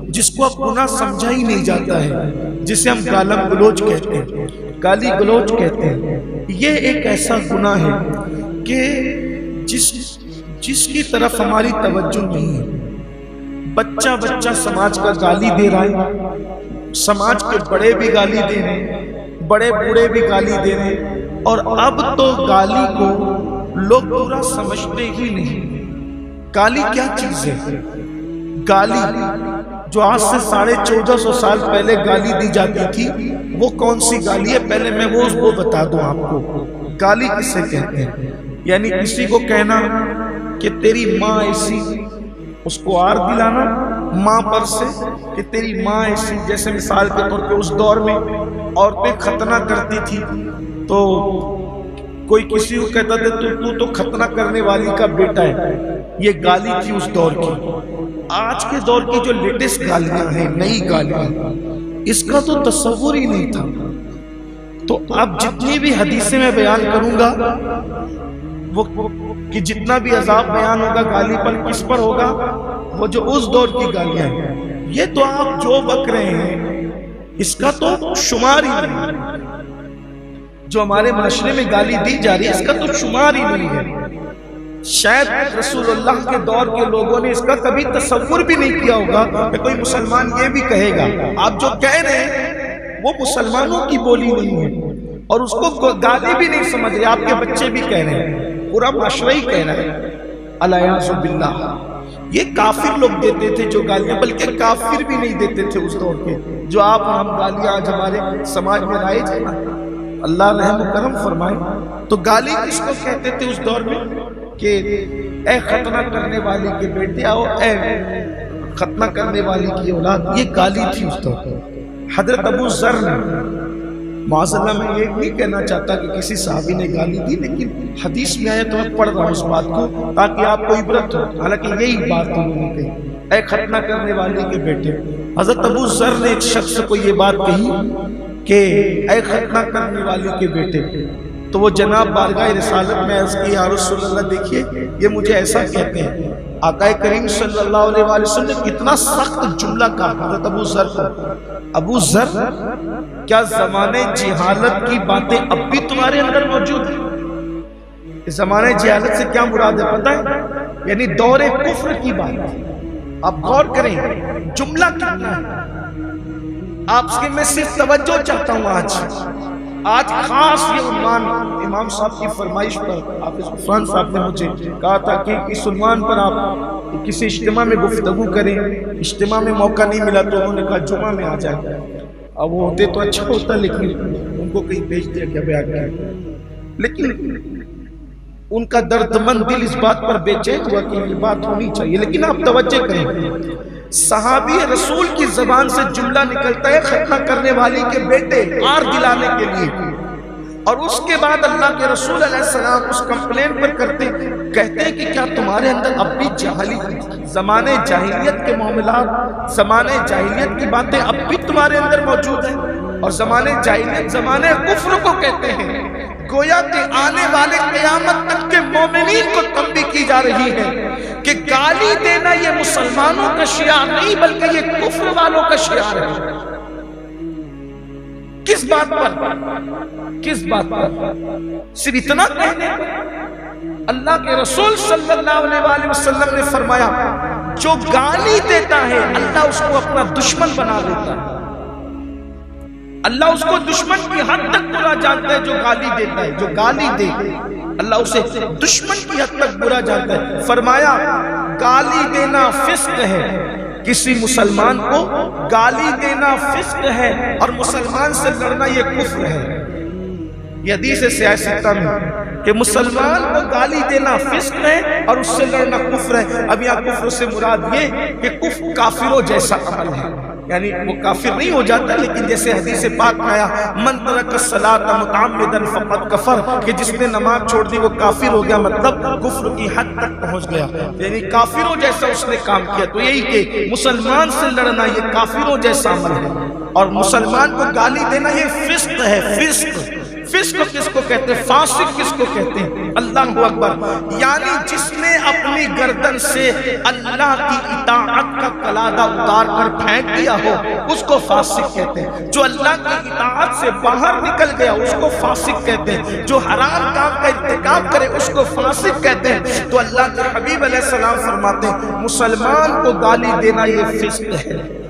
جس کو اب گناہ سمجھا ہی نہیں جاتا ہے، جسے ہم گالم گلوچ کہتے ہیں، گالی گلوچ کہتے ہیں، یہ ایک ایسا گناہ ہے کہ جس کی طرف ہماری توجہ نہیں ہے۔ بچہ سماج کا گالی دے رہا ہے، سماج کے بڑے بھی گالی دے رہے ہیں، بڑے بوڑھے بھی گالی دے رہے ہیں، اور اب تو گالی کو لوگ پورا سمجھتے ہی نہیں۔ گالی کیا چیز ہے؟ گالی جو آج سے 1450 سال پہلے گالی دی جاتی تھی، وہ کون سی گالی ہے؟ پہلے میں وہ بتا دوں آپ کو۔ گالی کسے کہتے ہیں؟ یعنی کسی کو کہنا کہ تیری ماں ایسی، اس کو آر دلانا ماں پر سے کہ تیری ماں ایسی۔ جیسے مثال کے طور پہ اس دور میں عورتیں ختنہ کرتی تھی تو کوئی کسی کو کہتا تھا تو ختنہ کرنے والی کا بیٹا ہے، یہ گالی تھی اس دور کی۔ آج کے دور کی جو لیٹسٹ گالیاں ہیں، نئی گالیاں، اس کا تو تصور ہی نہیں تھا۔ تو اب جتنی بھی حدیثیں میں بیان کروں گا، وہ کہ جتنا بھی عذاب بیان ہوگا گالی پر، کس پر ہوگا؟ وہ جو اس دور کی گالیاں ہیں۔ یہ تو آپ جو بک رہے ہیں، اس کا تو شمار ہی نہیں۔ جو ہمارے معاشرے میں گالی دی جا رہی ہے، اس کا تو شمار ہی نہیں ہے۔ شاید رسول اللہ کے دور کے لوگوں نے اس کا کبھی تصور بھی نہیں کیا ہوگا کہ کوئی مسلمان یہ بھی کہے گا۔ آپ جو کہہ رہے ہیں وہ مسلمانوں کی بولی نہیں ہے، اور اس کو گالی بھی نہیں سمجھ رہے، آپ کے بچے بھی کہہ رہے ہیں، پورا معاشرہ ہی کہہ رہا ہے۔ الیاذ باللہ، یہ کافر لوگ دیتے تھے جو گالیاں، بلکہ کافر بھی نہیں دیتے تھے اس دور کے جو آپ ہم گالیاں آج ہمارے سماج میں رائج ہیں۔ اللہ رحم و کرم فرمائے۔ تو گالی کس کو کہتے تھے اس دور میں؟ کہ اے ختنہ کرنے والی کے بیٹے، آؤ اے ختنہ کرنے والی کی اولاد، یہ گالی تھی اس دور۔ حضرت ابو ذر نے، معاذ اللہ میں یہ نہیں کہنا چاہتا کہ کسی صحابی نے گالی دی، لیکن حدیث میں آیا تو میں پڑھ رہا ہوں اس بات کو تاکہ آپ کو عبرت ہو، حالانکہ یہی بات انہوں نے کہی، اے ختنہ کرنے والی کے بیٹے۔ حضرت ابو ذر نے ایک شخص کو یہ بات کہی کہ اے ختنہ کرنے والی کے بیٹے، تو وہ جناب بارگاہ رسالت میں عرض کی، یا رسول اللہ دیکھیے یہ مجھے ایسا کہتے ہیں۔ آقا کریم صلی اللہ علیہ وسلم نے کتنا سخت جملہ کہا حضرت ابو ذر کو۔ ابو ذر، کیا زمانے جہالت کی باتیں اب بھی تمہارے اندر موجود ہیں؟ اس زمانے جہالت سے کیا مراد ہے پتہ ہے؟ یعنی دور کفر کی بات۔ آپ غور کریں جملہ کتنا ہے۔ آپ سے میں صرف توجہ چاہتا ہوں آج خاص یہ عنوان امام صاحب کی فرمائش پر حافظ عثمان صاحب نے مجھے کہا تھا کہ اس عنوان پر آپ کسی اجتماع میں گفتگو کریں۔ اجتماع میں موقع نہیں ملا تو انہوں نے کہا جمعہ میں آ جائے۔ اب وہ ہوتے تو اچھا ہوتا، لیکن ان کو کہیں بھیج دیا گیا بیان کیا، لیکن ان کا درد مند دل اس بات پر بے چین ہوا کہ یہ بات ہونی چاہیے۔ لیکن آپ توجہ کریں، صحابی رسول کی زبان سے جملہ نکلتا ہے ختنہ کرنے والی کے بیٹے، آر دلانے کے لیے، اور اس کے بعد اللہ کے رسول علیہ السلام اس کمپلین پر کہتے ہیں کہ کیا تمہارے اندر اب بھی زمانے جاہلیت کے معاملات، زمانے جاہلیت کی باتیں اب بھی تمہارے اندر موجود ہیں؟ اور زمانے جاہلیت زمانے کفر کو کہتے ہیں۔ گویا کہ آنے والے قیامت تک کے مومنین کو تنبیہ کی جا رہی ہے کہ گالی دینا یہ مسلمانوں کا شعار نہیں، بلکہ یہ کفر والوں کا شعار ہے۔ کس بات پر؟ کس بات پر؟ صرف اتنا کہنے اللہ کے رسول صلی اللہ علیہ وسلم نے فرمایا جو گالی دیتا ہے اللہ اس کو اپنا دشمن بنا دیتا ہے۔ اللہ اس کو دشمن کی حد تک برا جانتا ہے جو گالی دیتا ہے، جو گالی دے اللہ اسے دشمن کی حد تک برا جانتا ہے۔ فرمایا گالی دینا فسق ہے، کسی مسلمان کو گالی دینا فسق ہے، اور مسلمان سے لڑنا یہ کفر ہے۔ یہ حدیث ہے صحیح ستہ میں کہ مسلمان کو گالی دینا فسق ہے اور اس سے لڑنا کفر ہے۔ اب یہاں کفر سے مراد یہ کہ کفر کافروں جیسا عمل ہے، یعنی وہ کافر نہیں ہو جاتا، لیکن جیسے حدیث پاک میں آیا من ترک الصلاۃ متعمدا فقد کفر، کہ جس نے نماز چھوڑ دی وہ کافر ہو گیا، مطلب کفر کی حد تک پہنچ گیا، یعنی کافروں جیسا اس نے کام کیا۔ تو یہی کہ مسلمان سے لڑنا یہ کافروں جیسا عمل ہے، اور مسلمان کو گالی دینا یہ فسق ہے۔ فسق فسق کس کو کہتے ہیں؟ فاسق کس کو کہتے ہیں؟ اللہ اکبر، یعنی جس نے اپنی گردن سے اللہ کی اطاعت کا قلادہ اتار کر پھینک دیا ہو اس کو فاسق کہتے ہیں۔ جو اللہ کی اطاعت سے باہر نکل گیا اس کو فاسق کہتے ہیں۔ جو حرام کام کا ارتکاب کرے اس کو فاسق کہتے ہیں۔ تو اللہ کے حبیب علیہ السلام فرماتے ہیں مسلمان کو گالی دینا یہ فسق ہے۔